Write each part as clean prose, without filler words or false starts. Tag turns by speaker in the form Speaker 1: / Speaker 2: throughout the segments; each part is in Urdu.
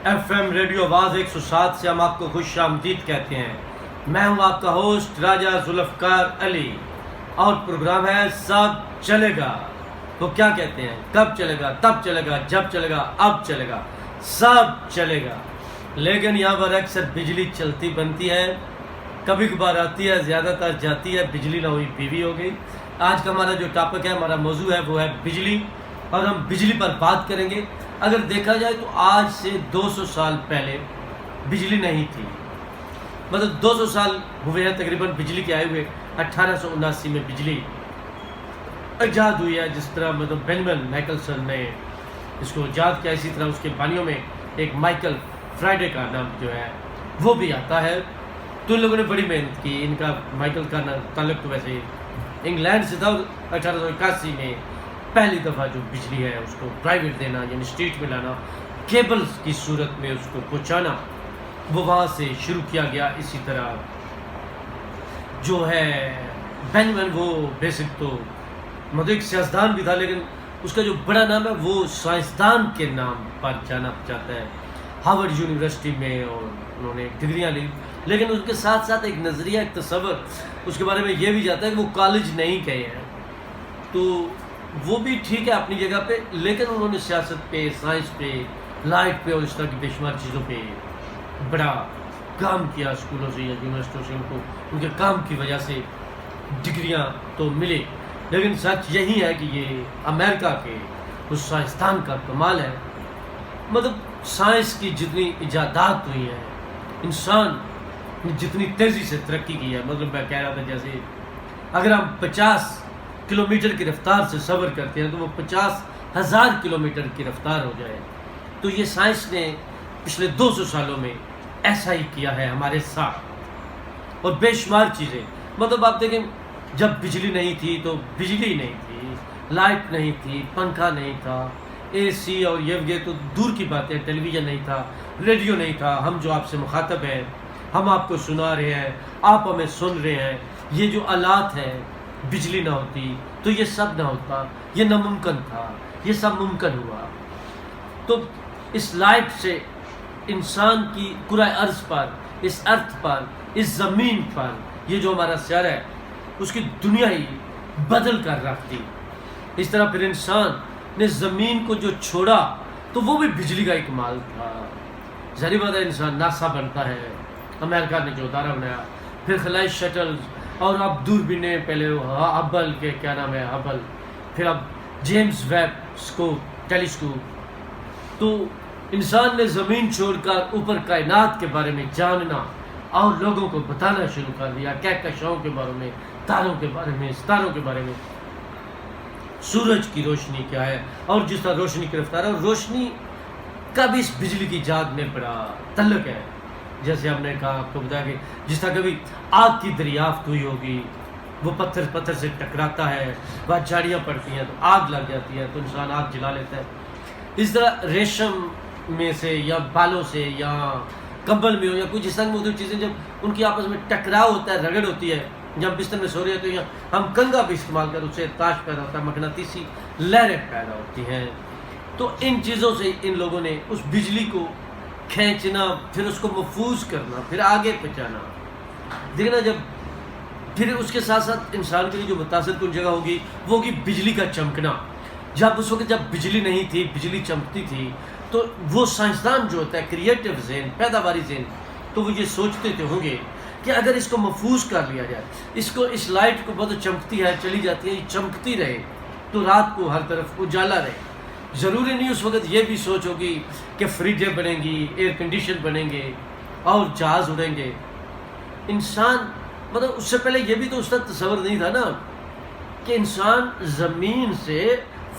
Speaker 1: ایف ایم ریڈیو آواز 107 سے ہم آپ کو خوش آمدید کہتے ہیں. میں ہوں آپ کا ہوسٹ راجہ ذوالفقار علی اور پروگرام ہے سب چلے گا. تو کیا کہتے ہیں؟ کب چلے گا؟ تب چلے گا، جب چلے گا، اب چلے گا، سب چلے گا. لیکن یہاں پر اکثر بجلی چلتی بنتی ہے، کبھی کبھار آتی ہے، زیادہ تر جاتی ہے. بجلی نہ ہوئی بیوی ہو گئی. آج کا ہمارا جو ٹاپک ہے، ہمارا موضوع ہے، وہ ہے بجلی، اور ہم بجلی پر بات کریں گے. اگر دیکھا جائے تو آج سے 200 سال پہلے بجلی نہیں تھی. مطلب 200 سال ہوئے ہیں تقریباً بجلی کے آئے ہوئے. 1879 میں بجلی ایجاد ہوئی ہے. جس طرح مطلب بینجمن مائیکلسن نے اس کو ایجاد کیا، اسی طرح اس کے بانیوں میں ایک مائیکل فرائیڈے کا نام جو ہے وہ بھی آتا ہے. تو ان لوگوں نے بڑی محنت کی. ان کا مائیکل کا تعلق تو ویسے انگلینڈ سے تھا. 1881 میں پہلی دفعہ جو بجلی ہے اس کو پرائیویٹ دینا، یعنی اسٹریٹ میں لانا، کیبلز کی صورت میں اس کو پہنچانا، وہ وہاں سے شروع کیا گیا. اسی طرح جو ہے بینجمن، وہ بیسک تو مطلب ایک سیاستدان بھی تھا، لیکن اس کا جو بڑا نام ہے وہ سائنسدان کے نام پر جانا چاہتا ہے. ہارورڈ یونیورسٹی میں اور انہوں نے ڈگریاں لی، لیکن اس کے ساتھ ساتھ ایک نظریہ، ایک تصور اس کے بارے میں یہ بھی جاتا ہے کہ وہ کالج نہیں گئے ہیں. تو وہ بھی ٹھیک ہے اپنی جگہ پہ، لیکن انہوں نے سیاست پہ، سائنس پہ، لائٹ پہ اور اس طرح کی بے شمار چیزوں پہ بڑا کام کیا. اسکولوں سے یا یونیورسٹیوں سے ان کو ان کے کام کی وجہ سے ڈگریاں تو ملے. لیکن سچ یہی ہے کہ یہ امریکہ کے اس سائنسدان کا کمال ہے. مطلب سائنس کی جتنی ایجادات ہوئی ہیں، انسان نے جتنی تیزی سے ترقی کی ہے. مطلب میں کہہ رہا تھا جیسے اگر ہم 50 کلومیٹر کی رفتار سے سفر کرتے ہیں تو وہ 50,000 کلومیٹر کی رفتار ہو جائے. تو یہ سائنس نے پچھلے 200 سالوں میں ایسا ہی کیا ہے ہمارے ساتھ. اور بے شمار چیزیں، مطلب آپ دیکھیں، جب بجلی نہیں تھی تو بجلی نہیں تھی، لائٹ نہیں تھی، پنکھا نہیں تھا، اے سی اور یہ تو دور کی بات ہے، ٹیلی ویژن نہیں تھا، ریڈیو نہیں تھا. ہم جو آپ سے مخاطب ہیں، ہم آپ کو سنا رہے ہیں، آپ ہمیں سن رہے ہیں. یہ جو آلات ہیں، بجلی نہ ہوتی تو یہ سب نہ ہوتا. یہ ناممکن تھا، یہ سب ممکن ہوا. تو اس لائٹ سے انسان کی کرۂ ارض پر، اس ارتھ پر، اس زمین پر، یہ جو ہمارا سیارہ ہے، اس کی دنیا ہی بدل کر رکھ دی. اس طرح پھر انسان نے زمین کو جو چھوڑا تو وہ بھی بجلی کا کمال تھا. ظاہر بات ہے، انسان ناسا بنتا ہے، امریکہ نے جو ادارہ بنایا، پھر خلائی شٹل، اور اب دوربینیں، پہلے ہبل کے کیا نام ہے، ہبل، پھر اب جیمز ویب اسکوپ، ٹیلیسکوپ. تو انسان نے زمین چھوڑ کر اوپر کائنات کے بارے میں جاننا اور لوگوں کو بتانا شروع کر دیا. کہکشاؤں کے بارے میں، تاروں کے بارے میں، ستاروں کے بارے میں، سورج کی روشنی کیا ہے، اور جس طرح روشنی کی رفتار ہے. اور روشنی کا بھی اس بجلی کی ایجاد میں بڑا تعلق ہے. جیسے ہم نے کہا، آپ کو بتایا کہ جس طرح کبھی آگ کی دریافت ہوئی ہوگی، وہ پتھر سے ٹکراتا ہے، وہ جھاڑیاں پڑتی ہیں تو آگ لگ جاتی ہے، تو انسان آگ جلا لیتا ہے. اس طرح ریشم میں سے یا بالوں سے یا کمبل میں ہو یا کوئی جس طرح مختلف چیزیں، جب ان کی آپس میں ٹکراؤ ہوتا ہے، رگڑ ہوتی ہے، جب بستر میں سو رہے ہوتے ہیں، یا ہم کنگا بھی استعمال کریں، اس سے تاش پیدا ہوتا ہے، مقناطیسی لہریں پیدا ہوتی ہیں. تو ان چیزوں سے ان لوگوں نے اس بجلی کو کھینچنا، پھر اس کو محفوظ کرنا، پھر آگے پہنچانا. دیکھنا، جب پھر اس کے ساتھ ساتھ انسان کے لیے جو متاثر کن جگہ ہوگی وہ ہوگی بجلی کا چمکنا. جب اس وقت جب بجلی نہیں تھی، بجلی چمکتی تھی، تو وہ سائنسدان جو ہوتا ہے، کریٹو ذہن، پیداواری ذہن، تو وہ یہ سوچتے تھے ہوں گے کہ اگر اس کو محفوظ کر لیا جائے، اس لائٹ کو بہت چمکتی ہے، چلی جاتی ہے، یہ چمکتی رہے تو رات کو ہر طرف اجالا رہے. ضروری نہیں اس وقت یہ بھی سوچ ہوگی کہ فریجیں بنیں گی، ایئر کنڈیشن بنیں گے اور جہاز اڑیں گے. انسان مطلب اس سے پہلے یہ بھی تو اس کا تصور نہیں تھا نا کہ انسان زمین سے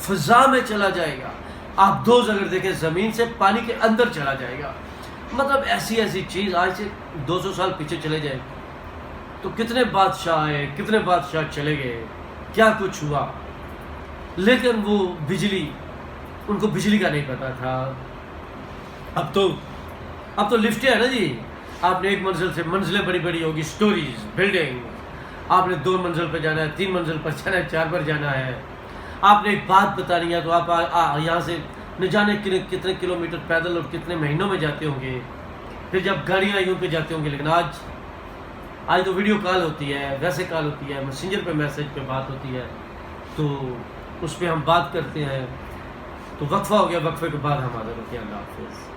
Speaker 1: فضا میں چلا جائے گا. آپ دوز اگر دیکھیں، زمین سے پانی کے اندر چلا جائے گا. مطلب ایسی چیز آج سے 200 سال پیچھے چلے جائیں تو کتنے بادشاہ آئے، کتنے بادشاہ چلے گئے، کیا کچھ ہوا. لیکن وہ بجلی، ان کو بجلی کا نہیں پتا تھا. اب تو لفٹیں ہیں نا جی. آپ نے ایک منزل سے، منزلیں بڑی بڑی ہوگی، سٹوریز، بلڈنگ. آپ نے 2 منزل پہ جانا ہے، 3 منزل پر جانا ہے، 4 پر جانا ہے. آپ نے ایک بات بتانی ہے تو آپ یہاں سے نہ جانے کتنے کلومیٹر پیدل اور کتنے مہینوں میں جاتے ہوں گے، پھر جب گاڑیاں یوں پہ جاتے ہوں گے. لیکن آج تو ویڈیو کال ہوتی ہے، ویسے کال ہوتی ہے، میسنجر پہ میسج پہ بات ہوتی ہے، تو اس پہ ہم بات کرتے ہیں. تو وقفہ ہو گیا، وقفے کے بعد ہم حاضر ہوتے ہیں. اللہ حافظ.